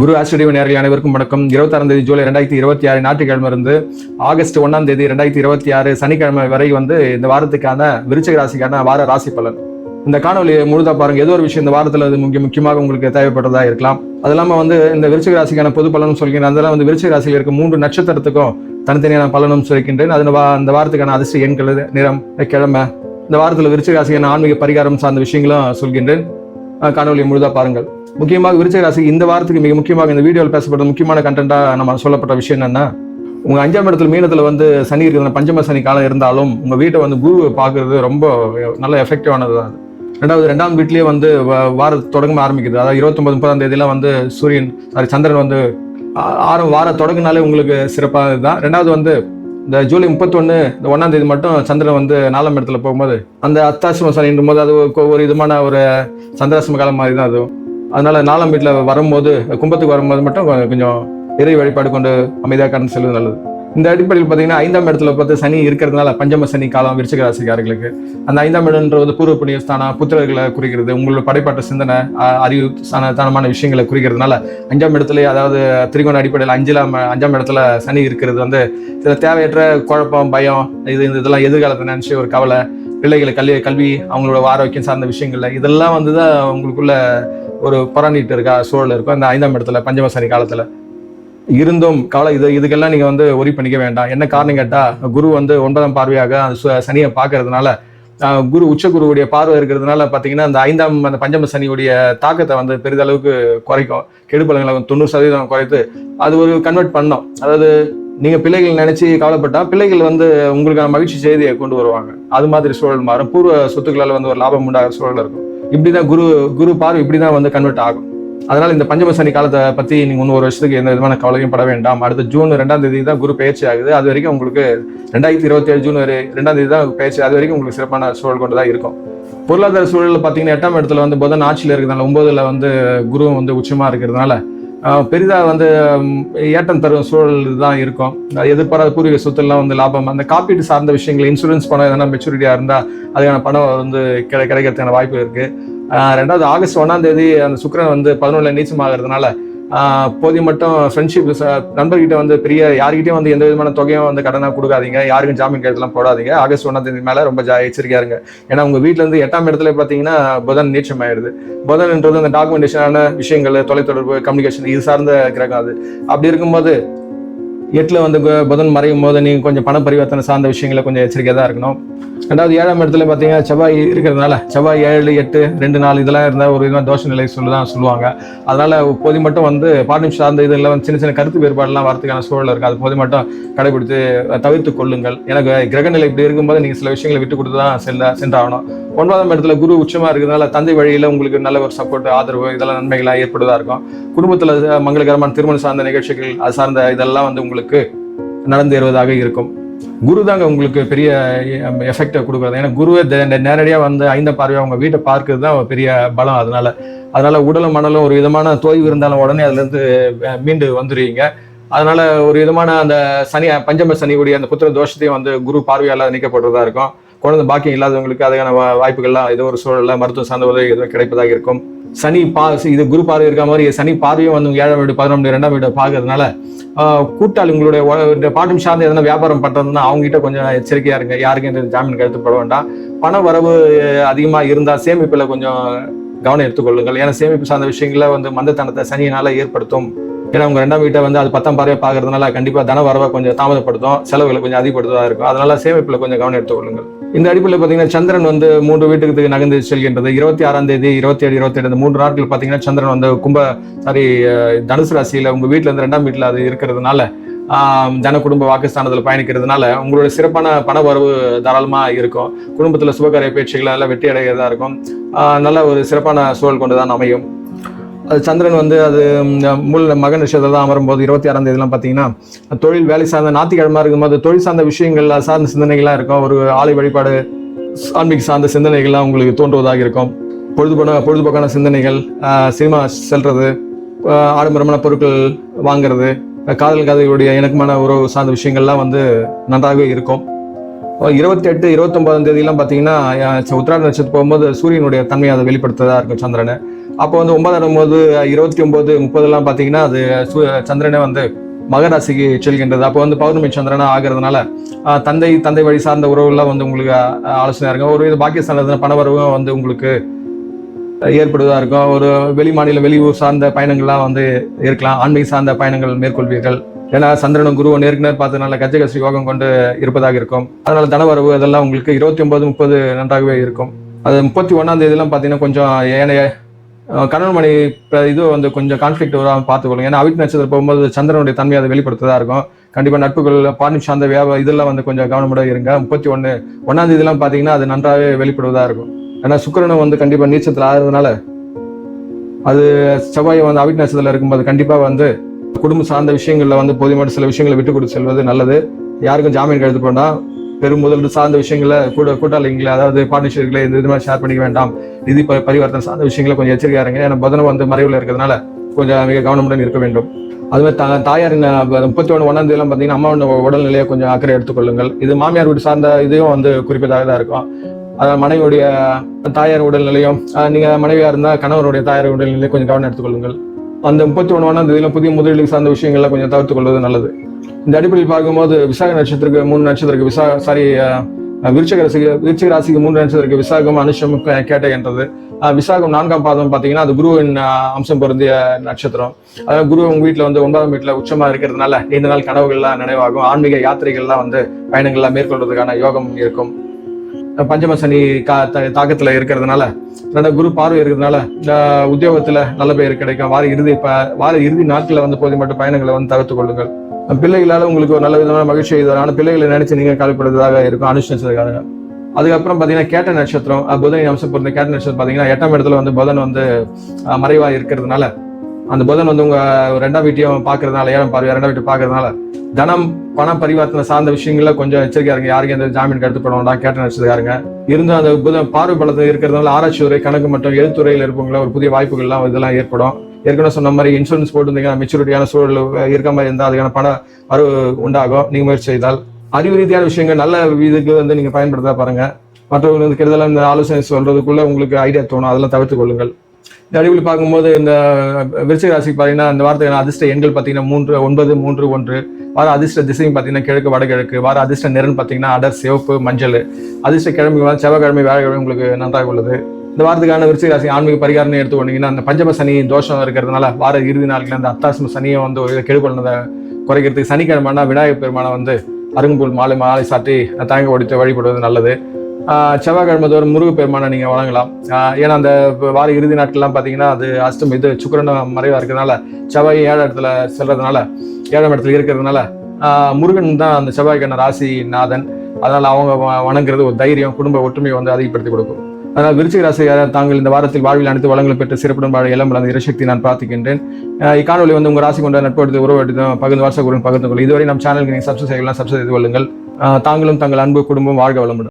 குரு ஆஸ்ட்ரேலிய நேயர்கள் அனைவருக்கும் வணக்கம். 26ஆம் தேதி ஜூலை 2026 ஞாயிற்றுக்கிழமை இருந்து ஆகஸ்ட் 1ஆம் தேதி 2026 சனிக்கிழமை வரை இந்த வாரத்துக்கான விருச்சிக ராசிக்கான வார ராசி பலன். இந்த காணொலி முழுதா பாருங்க. ஏதோ ஒரு விஷயம் இந்த வாரத்தில் அது முக்கியமாக உங்களுக்கு தேவைப்பட்டதா இருக்கலாம். அது இல்லாமல் இந்த விருச்சிக ராசிக்கான பொது பலனும் சொல்கிறேன். அதெல்லாம் விருச்சிக ராசியில் இருக்க 3 நட்சத்திரத்துக்கும் தனித்தனியான பலனும் சொல்கின்றேன். அது இந்த வாரத்துக்கான அதிர்ஷ்ட எண்கள், நிறம், கிழமை, இந்த வாரத்தில் விருச்சிக ராசிக்கான ஆன்மீக பரிகாரம் சார்ந்த விஷயங்களும் சொல்கின்றேன். காணொலியை முழுதா பாருங்கள். முக்கியமாக விருச்சிக ராசி இந்த வாரத்துக்கு மிக முக்கியமாக இந்த வீடியோவில் பேசப்பட்ட முக்கியமான கண்டென்ட்டா நம்ம சொல்லப்பட்ட விஷயம் என்னன்னா, உங்க 5ஆம் இடத்துல மீனத்துல சனி இருக்கிற பஞ்சம சனி காலம் இருந்தாலும் உங்க வீட்டை குரு பார்க்கறது ரொம்ப நல்ல எஃபெக்டிவானது தான். ரெண்டாம் வீட்லயே வார தொடங்க ஆரம்பிக்குது. அதாவது 29, 30ஆம் தேதியெல்லாம் சூரியன் சந்திரன் வார தொடங்கினாலே உங்களுக்கு சிறப்பாக தான். ரெண்டாவது இந்த ஜூலை 31 இந்த 1ஆம் தேதி மட்டும் சந்திரன் 4ஆம் இடத்துல போகும்போது அந்த அத்தாசிரம சனின்ற போது அது ஒரு விதமான ஒரு சந்திராசிரம காலம் மாதிரி தான் அதுவும். அதனால 4ஆம் வீட்டில் வரும்போது கும்பத்துக்கு வரும்போது மட்டும் கொஞ்சம் இறை வழிபாடு கொண்டு அமைதியாக கடந்து செல்வது நல்லது. இந்த அடிப்படையில் பார்த்தீங்கன்னா 5ஆம் இடத்துல சனி இருக்கிறதுனால பஞ்சம சனி காலம் விருச்சிக ராசிக்காரர்களுக்கு அந்த 5ஆம் இடம்ன்றது பூர்வ புண்ணிய ஸ்தானம், புத்திரர்களை குறிக்கிறது, உங்களோட படைப்பாட்ட சிந்தனை, அறிவு தனமான விஷயங்களை குறிக்கிறதுனால 5ஆம் இடத்துல, அதாவது திரிகோண அடிப்படையில் 5ஆம் இடத்துல சனி இருக்கிறது சில தேவையற்ற குழப்பம், பயம், இதெல்லாம் எதிர்காலத்தை நினைச்சு ஒரு கவலை, பிள்ளைகளை கல்வி, அவங்களோட ஆரோக்கியம் சார்ந்த விஷயங்கள்ல இதெல்லாம் தான் உங்களுக்குள்ள ஒரு புறணிட்டு இருக்கா சூழல் இருக்கும். இந்த 5ஆம் இடத்துல பஞ்சம சனி காலத்துல இருந்தும் கவலை இதுக்கெல்லாம் நீங்க ஒரி பண்ணிக்க வேண்டாம். என்ன காரணம் கேட்டா, குரு 9ஆம் பார்வையாக அந்த சனியை பார்க்கறதுனால, குரு உச்ச குருவுடைய பார்வை இருக்கிறதுனால பாத்தீங்கன்னா அந்த பஞ்சம சனியுடைய தாக்கத்தை பெரிதளவுக்கு குறைக்கும். கெடுபலங்களை 90% குறைத்து அது ஒரு கன்வெர்ட் பண்ணோம். அதாவது நீங்க பிள்ளைகள் நினைச்சு கவலைப்பட்டா பிள்ளைகள் உங்களுக்கான மகிழ்ச்சி செய்தியை கொண்டு வருவாங்க. அது மாதிரி சூழல் மாறும். பூர்வ சொத்துக்களால் ஒரு லாபம் உண்டாகிற சூழல் இருக்கும். இப்படிதான் குரு பார்வை இப்படிதான் கன்வெர்ட் ஆகும். அதனால இந்த பஞ்சம சனி காலத்தை பத்தி நீங்க 1 வருஷத்துக்கு எந்த விதமான கவலையும் பட வேண்டாம். அடுத்த ஜூன் 2ஆம் தேதி தான் குரு பயிற்சி ஆகுது. அது வரைக்கும் உங்களுக்கு 2027 ஜூன் 2ஆம் தேதி தான் பயிற்சி. அது வரைக்கும் உங்களுக்கு சிறப்பான சூழல் கொண்டுதான் இருக்கும். பொருளாதார சூழல் பாத்தீங்கன்னா 8ஆம் இடத்துல புதன் ஆட்சியில் இருக்கிறதுனால 9ல குரு உச்சமா இருக்கிறதுனால பெரிதா ஏற்றம் தரும் சூழல் தான் இருக்கும். எதிர்பாராத பூர்வீக சொத்துலாம் லாபம், அந்த காப்பீடு சார்ந்த விஷயங்கள், இன்சூரன்ஸ் பணம் எதனா மெச்சூரிட்டியா இருந்தா அதுக்கான பணம் கிடைக்கிறதுக்கான வாய்ப்பு இருக்கு. ரெண்டாவது ஆகஸ்ட் 1ஆம் தேதி அந்த சுக்கிரன் 11ல நீச்சமாகிறதுனால போதிய மட்டும் ஃப்ரெண்ட்ஷிப், நண்பர்கிட்ட பெரிய யாருக்கிட்டையும் எந்த விதமான தொகையும் கடனா கொடுக்காதீங்க. யாருக்கும் ஜாமீன் கையெழுத்துலாம் போடாதீங்க. ஆகஸ்ட் 1ஆம் தேதி மேல ரொம்ப எச்சரிக்கையா இருங்க. ஏன்னா உங்க வீட்டுல 8ஆம் இடத்துல பாத்தீங்கன்னா புதன் நீச்சம் ஆயிடுது. புதன்ன்றது அந்த டாக்குமெண்டேஷனான விஷயங்கள், தொலைத்தொடர்பு, கம்யூனிகேஷன் இது சார்ந்த கிரகம். அது அப்படி இருக்கும்போது 8ல புதன் மறையும் போது நீங்க கொஞ்சம் பண பரிவர்த்தனை சார்ந்த விஷயங்களை கொஞ்சம் எச்சரிக்கையா தான் இருக்கணும். ரெண்டாவது 7ஆம் இடத்துல பாத்தீங்கன்னா செவ்வாய் இருக்கிறதுனால, செவ்வாய் 7, 8, 2, 4 இதெல்லாம் இருந்தா ஒரு விதமான தோஷ நிலை சொல்லுவாங்க. அதனால போதி மட்டும் பார்ட்னர்ஷிப் சார்ந்த இதெல்லாம் சின்ன சின்ன கருத்து வேறுபாடுலாம் வரதுக்கான சூழல் இருக்கு. அது போதி மட்டும் கடைபிடித்து தவிர்த்து கொள்ளுங்கள். எனக்கு கிரக நிலை இப்படி இருக்கும்போது நீங்க சில விஷயங்களை விட்டு கொடுத்து தான் சென்றாகணும். 9ஆம் இடத்துல குரு உச்சமா இருக்கிறதுனால தந்தை வழியில உங்களுக்கு நல்ல ஒரு சப்போர்ட், ஆதரவு, இதெல்லாம் நன்மைகளா ஏற்படுதா இருக்கும். குடும்பத்துல மங்களகரமான திருமணம் சார்ந்த நிகழ்ச்சிகள், அது சார்ந்த இதெல்லாம் உங்களுக்கு நடந்தேறுவதாக இருக்கும். குரு தாங்க உங்களுக்கு பெரிய எஃபெக்டை கொடுக்குறது. ஏன்னா குருவை நேரடியா 5ஆம் பார்வையா உங்க வீட்டை பார்க்கறது தான் பெரிய பலம். அதனால உடலும் மனலும் ஒரு விதமான தோய்வு இருந்தாலும் உடனே அதுல இருந்து மீண்டு வந்துடுவீங்க. அதனால ஒரு விதமான அந்த பஞ்சம சனியுடைய அந்த புத்திர தோஷத்தையும் குரு பார்வையால நீக்கப்படுறதா இருக்கும். குழந்தை பாக்கியம் இல்லாதவங்களுக்கு அதுக்கான வாய்ப்புகள்லாம் ஏதோ ஒரு சூழல்ல மருத்துவ சார்ந்த உதவி ஏதோ கிடைப்பதாக இருக்கும். இது குரு பார்வை இருக்க மாதிரி சனி பார்வையும் 7ஆம் வீடு, 11ஆம் வீடு, 2ஆம் வீடு பார்க்கறதுனால கூட்டாளி உங்களுடைய பாட்டும் சார்ந்து எதனா வியாபாரம் பண்றதுன்னா அவங்க கிட்ட கொஞ்சம் எச்சரிக்கையா இருங்க. யாருக்கும் ஜாமீன் கழுத்துப்பட வேண்டாம். பண வரவு அதிகமா இருந்தா சேமிப்புல கொஞ்சம் கவனம் எடுத்துக்கொள்ளுங்கள். ஏன்னா சேமிப்பு சார்ந்த விஷயங்கள மந்தத்தனத்தை சனியினால ஏற்படுத்தும். ஏன்னா உங்க 2ஆம் வீட்டை அது 10ஆம் பார்வையை பார்க்கறதுனால கண்டிப்பா தன வரவை கொஞ்சம் தாமதப்படுத்தும், செலவுகளை கொஞ்சம் அதிகப்படுத்ததா இருக்கும். அதனால சேமிப்புல கொஞ்சம் கவனம் எடுத்துக்கொள்ளுங்கள். இந்த அடிப்படையில் பாத்தீங்கன்னா சந்திரன் 3 வீட்டுக்கு நகர்ந்து செல்கின்றது. 26ஆம் தேதி, 27, 28 இந்த 3 நாட்கள் பாத்தீங்கன்னா சந்திரன் தனுசு ராசியில உங்க வீட்டுல 2ஆம் வீட்டுல அது இருக்கிறதுனால ஜன குடும்ப வாக்குஸ்தானத்துல பயணிக்கிறதுனால உங்களுடைய சிறப்பான பண வரவு தாராளமா இருக்கும். குடும்பத்துல சுபகாரிய பேச்சுகள் வெற்றி அடைகிறதா இருக்கும். நல்ல ஒரு சிறப்பான சூழல் கொண்டுதான் அமையும். அது சந்திரன் அது மக நட்சத்திரம் தான் அமரும் போது 26ஆம் தேதிலாம் பார்த்தீங்கன்னா தொழில் வேலை சார்ந்த ஞாயிற்றுக்கிழமை இருக்கும்போது தொழில் சார்ந்த விஷயங்கள் சார்ந்த சிந்தனைகள்லாம் இருக்கும். ஒரு ஆலை வழிபாடு, ஆன்மீக சார்ந்த சிந்தனைகள்லாம் உங்களுக்கு தோன்றுவதாக இருக்கும். பொழுதுபோக்கான சிந்தனைகள், சினிமா செல்றது, ஆடம்பரமான பொருட்கள் வாங்குறது, காதல் கதைகளுடைய இணக்கமான உறவு சார்ந்த விஷயங்கள்லாம் நன்றாகவே இருக்கும். 28, 29ஆம் தேதியெல்லாம் பார்த்தீங்கன்னா உத்திராட நட்சத்திரம் போகும்போது சூரியனுடைய தன்மையை அதை வெளிப்படுத்துறதா இருக்கும் சந்திரனை. அப்போ வந்து 9ஆம் போது 29, 30 பார்த்தீங்கன்னா அது சந்திரனே வந்து மகராசிக்கு செல்கின்றது. அப்போ வந்து பௌர்ணமி சந்திரனா ஆகிறதுனால தந்தை வழி சார்ந்த உறவுலாம் வந்து உங்களுக்கு ஆலோசனையா இருக்கும். ஒரு பாக்கியஸ்தானத்துல பணவரவும் வந்து உங்களுக்கு ஏற்படுவதா இருக்கும். ஒரு வெளி மாநில வெளியூர் சார்ந்த பயணங்கள்லாம் வந்து இருக்கலாம். ஆன்மீக சார்ந்த பயணங்கள் மேற்கொள்வீர்கள். ஏன்னா சந்திரனும் குருவும் நேருக்கு நேர் பார்த்ததுனால கஜகஸ்ரீ யோகம் கொண்டு இருப்பதாக இருக்கும். அதனால தனவரவு அதெல்லாம் உங்களுக்கு 29, 30 நன்றாகவே இருக்கும். அது 31ஆம் தேதியெல்லாம் பார்த்தீங்கன்னா கொஞ்சம் ஏனைய கணவன் மனைவி இது வந்து கொஞ்சம் கான்ஃபிளிக்ட் வராமல் பார்த்துக்கொள்ளுங்க. ஏன்னா அவிட் நட்சத்திரம் போகும்போது சந்திரனுடைய தன்மை அதை வெளிப்படுத்ததா இருக்கும். கண்டிப்பா நட்புகள் பார்ட்னர்ஷிப் சார்ந்த இதெல்லாம் வந்து கொஞ்சம் கவனமுடன் இருங்க. 31ஆம் தேதியெல்லாம் பார்த்தீங்கன்னா அது நன்றாகவே வெளிப்படுவதா இருக்கும். ஏன்னா சுக்கிரனும் வந்து கண்டிப்பா நீச்சத்தில் ஆகிறதுனால அது செவ்வாய் வந்து அவிட் நட்சத்திரத்தில் இருக்கும்போது கண்டிப்பா வந்து குடும்ப சார்ந்த விஷயங்கள்ல வந்து போதுமான சில விஷயங்களை விட்டு கொடுத்து செல்வது நல்லது. யாருக்கும் ஜாமீன் கழுத்து போனா பெரும் முதலீடு சார்ந்த விஷயங்களை கூட்டாளிகளை அதாவது பார்ட்னர்ஷிப்களை இந்த மாதிரி ஷேர் பண்ணிக்க வேண்டாம். நிதி பரிவர்த்தனை சார்ந்த விஷயங்களை கொஞ்சம் எச்சரிக்கையா இருங்க. ஏன்னா புதனம் வந்து மறைவுல இருக்கிறதுனால கொஞ்சம் மிக கவனமுடன் இருக்க வேண்டும். அதுமாதிரி தாயாரின் 31ஆம் தேதியெல்லாம் பார்த்தீங்கன்னா அம்மாவோட உடல்நிலையை கொஞ்சம் அக்கறை எடுத்துக்கொள்ளுங்கள். இது மாமியார் வீடு சார்ந்த இதையும் வந்து குறிப்பிட்டதாக தான் இருக்கும். அதாவது மனைவியுடைய தாயார் உடல்நிலையும் நீங்க மனைவியா இருந்தா கணவருடைய தாயார் உடல்நிலையும் கொஞ்சம் கவனம் எடுத்துக்கொள்ளுங்கள். அந்த 31ஆம் தேதியில புதிய முதலீடு சார்ந்த விஷயங்கள்லாம் கொஞ்சம் தவிர்த்துக் கொள்வது நல்லது. இந்த அடிப்படையில் பார்க்கும்போது விசாக நட்சத்திரத்துக்கு 3 நட்சத்திரத்துக்கு விருச்சிக ராசிக்கு 3 நட்சத்திரத்துக்கு விசாகம், அனுஷம், கேட்டை என்றது. விசாகம் 4ஆம் பாதம் பார்த்தீங்கன்னா அது குருவின் அம்சம் பொருந்திய நட்சத்திரம். அதாவது குரு உங்க வீட்டில் வந்து 9ஆம் வீட்டில் உச்சமா இருக்கிறதுனால நீண்ட நாள் கனவுகள்லாம் நினைவாகும். ஆன்மீக யாத்திரைகள்லாம் வந்து பயணங்கள்லாம் மேற்கொள்வதற்கான யோகம் இருக்கும். பஞ்சம சனி தாக்கத்துல இருக்கிறதுனால குரு பார்வை இருக்கிறதுனால உத்தியோகத்துல நல்ல பெயர் கிடைக்கும். வார இறுதி நாட்கள்ல வந்து போது மட்டும் பயணங்களை வந்து தவிர்த்துக் கொள்ளுங்கள். பிள்ளைகளால உங்களுக்கு ஒரு நல்ல விதமான மகிழ்ச்சி ஆனா பிள்ளைகளை நினைச்சு நீங்க கவலைப்படுவதாக இருக்கும். அனுஷ்டிச்சதுக்காக அதுக்கப்புறம் பாத்தீங்கன்னா கேட்ட நட்சத்திரம் புதன் அம்சம் பொறுத்த கேட்ட நட்சத்திரம் பாத்தீங்கன்னா 8ஆம் இடத்துல வந்து புதன் வந்து மறைவா இருக்கிறதுனால அந்த புதன் வந்து உங்க 2ஆம் வீட்டையும் பாக்குறதுனால 7ஆம் பார்வை 2ஆம் வீட்டை பாக்குறதுனால தனம் பணம் பரிவர்த்தனை சார்ந்த விஷயங்கள கொஞ்சம் எச்சரிக்கையா இருங்க. யாருக்கும் எந்த ஜாமீன் கருத்துப்பட வேண்டாம். கேட்ட நட்சத்திரக்காரங்க இருந்தும் அந்த புதன் பார்வை பலத்தை இருக்கிறதுனால ஆராய்ச்சி துறை, கணக்கு மற்றும் எழுத்துறையில் இருப்பவங்கள ஒரு புதிய வாய்ப்புகள்லாம் இதெல்லாம் ஏற்படும். ஏற்கனவே சொன்ன மாதிரி இன்சூரன்ஸ் போட்டுருந்தீங்கன்னா மெச்சூரிட்டியான சூழல் இருக்க மாதிரி இருந்தால் அதுக்கான பண வரவு உண்டாகும். நீங்க முயற்சி செய்தால் அறிவு ரீதியான விஷயங்கள் நல்ல இதுக்கு வந்து நீங்க பயன்படுத்த பாருங்க. மற்றவங்களுக்கு வந்து கெடுதலாக இந்த ஆலோசனை சொல்றதுக்குள்ள உங்களுக்கு ஐடியா தோணும். அதெல்லாம் தவிர்த்துக் கொள்ளுங்கள். இந்த அடிப்படையில் பார்க்கும்போது இந்த விருச்சிக ராசிக்கு பார்த்தீங்கன்னா இந்த வாரத்துக்கான அதிர்ஷ்ட எண்கள் பார்த்தீங்கன்னா 3, 9, 3, 1. வார அதிர்ஷ்ட திசையும் பார்த்தீங்கன்னா கிழக்கு வடகிழக்கு. வார அதிர்ஷ்ட நிறம் பார்த்தீங்கன்னா அடர், சிவப்பு, மஞ்சள். அதிர்ஷ்ட கிழமை செவ்வாய்க்கிழமை, வியாழக்கிழமை உங்களுக்கு நன்றாக உள்ளது. இந்த வாரத்துக்கான விருச்சிக ராசி ஆன்மீக பரிகாரம் எடுத்துக்கொண்டீங்கன்னா அந்த பஞ்சம சனி தோஷம் இருக்கிறதுனால வார இறுதி நாட்கள் அந்த அத்தாசம சனியை வந்து ஒரு கெடுபடுனதை குறைக்கிறதுக்கு சனிக்கிழமைனா விநாயகர் பெருமானை வந்து அருங்கம்புல் மாலை சாட்டி தயங்க ஒடித்து வழிபடுவது நல்லது. செவ்வாய்க்கிழமை தோறும் முருக பெருமானை நீங்க வழங்கலாம். ஏன்னா அந்த வார இறுதி நாட்கள்லாம் பாத்தீங்கன்னா அது அஷ்டம் சுக்கிரன் மறைவா இருக்கிறதுனால செவ்வாய் 7ஆம் இடத்துல செல்றதுனால 7ஆம் இடத்துல இருக்கிறதுனால முருகன் தான் அந்த செவ்வாய்க்கான ராசி நாதன். அதனால அவங்க வணங்குறது ஒரு தைரியம், குடும்ப ஒற்றுமையை வந்து அதிகப்படுத்தி கொடுக்கும். அதனால் விருச்சிக ராசி தாங்கள் இந்த வாரத்தில் வாழ்வில் அனைத்து வளங்களை பெற்று சிறப்புடன் வாழ இளம் அந்த இறைசக்தி நான் பிரார்த்திக்கின்றேன். இக்காணொலி வந்து உங்க ராசி கொண்ட நட்படுத்தி உறவு பகிர்ந்து வாட்ஸ்அப் பகிர்ந்து கொள்ளுங்கள். இதுவரை நம் சேனலுக்கு நீங்க சப்ஸ்கிரைப் செய்யலாம், சப்ஸ்கிரைப் செய்து கொள்ளுங்கள். தாங்களும் தங்கள் அன்பு குடும்பம் வாழ்க வளமுடன்.